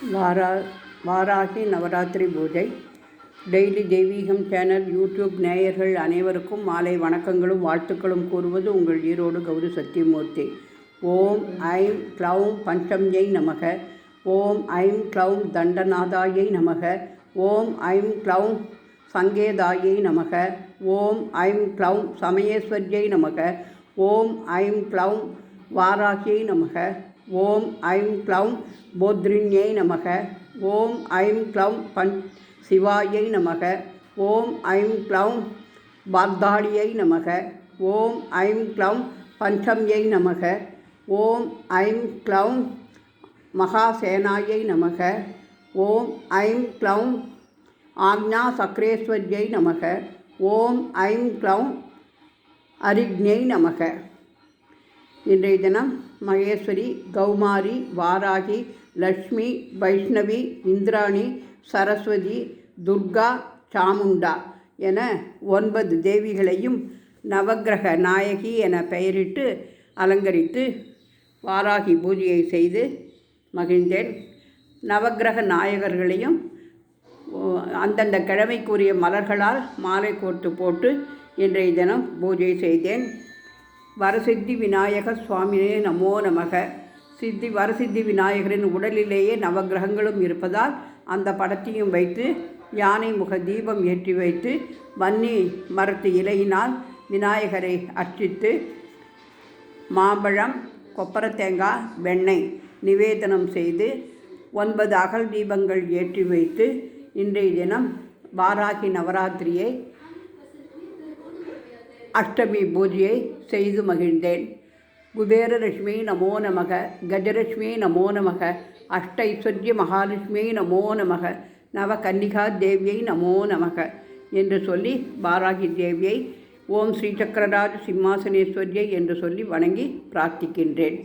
வாரா வாராகி நவராத்திரி பூஜை. டெய்லி தெய்வீகம் channel YouTube நேயர்கள் அனைவருக்கும் மாலை வணக்கங்களும் வாழ்த்துக்களும் கூறுவது உங்கள் ஈரோடு கௌரி சத்தியமூர்த்தி. ஓம் ஐம் க்ளௌம் பஞ்சம்யை நமக. ஓம் ஐம் க்ளௌம் தண்டநாதாயை நமக. ஓம் ஐம் க்ளௌம் சங்கேதாயை நமக. ஓம் ஐம் க்ளௌம் சமயேஸ்வர்யை நமக. ஓம் ஐம் க்ளௌம் வாராகியை நமக. ஓம் ஐம் க்ளௌம் போத்ரிண்யை நமக. ஓம் ஐம் க்ளௌம் சிவாயை நமக. ஓம் ஐம் க்ளௌம் பார்த்தாளியை நமக. ஓம் ஐம் க்ளௌம் பஞ்சம்யை நமக. ஓம் ஐம் க்ளௌம் மகாசேனாயை நமக. ஓம் ஐம் க்ளௌம் ஆக்ஞா சக்ரேஸ்வர்யை நமக. ஓம் ஐம் க்ளௌம் அரிக்ஞை நமக. இன்றைய தினம் மகேஸ்வரி, கௌமாரி, வாராகி, லக்ஷ்மி, வைஷ்ணவி, இந்திராணி, சரஸ்வதி, துர்கா, சாமுண்டா என 9 தேவிகளையும் நவக்கிரக நாயகி என பெயரிட்டு அலங்கரித்து வாராகி பூஜையை செய்து மகிழ்ந்தேன். நவக்கிரக நாயகர்களையும் அந்தந்த கிழமைக்குரிய மலர்களால் மாலை கோர்த்து போட்டு இன்றைய தினம் பூஜை செய்தேன். வரசித்தி விநாயக சுவாமியே நமோ நமக. வரசித்தி விநாயகரின் உடலிலேயே நவக்கிரகங்களும் இருப்பதால் அந்த படத்தையும் வைத்து யானை முக தீபம் ஏற்றி வைத்து வன்னி மரத்து இலையினால் விநாயகரை அர்ச்சித்து மாம்பழம், கொப்பரத்தேங்காய், வெண்ணெய் நிவேதனம் செய்து 9 அகல் தீபங்கள் ஏற்றி வைத்து இன்றைய தினம் வாராகி நவராத்திரியை அஷ்டமி பூஜையை செய்து மகிழ்ந்தேன். குபேரலட்சுமி நமோ நமக. கஜலட்சுமி நமோ நமக. அஷ்ட ஐஸ்வர்ய மகாலட்சுமி நமோ நமக. நவகன்னிகா தேவியை நமோ நமக என்று சொல்லி வாராகி தேவியை ஓம் ஸ்ரீ சக்கரராஜ சிம்மாசனேஸ்வரியை என்று சொல்லி வணங்கி பிரார்த்திக்கின்றேன்.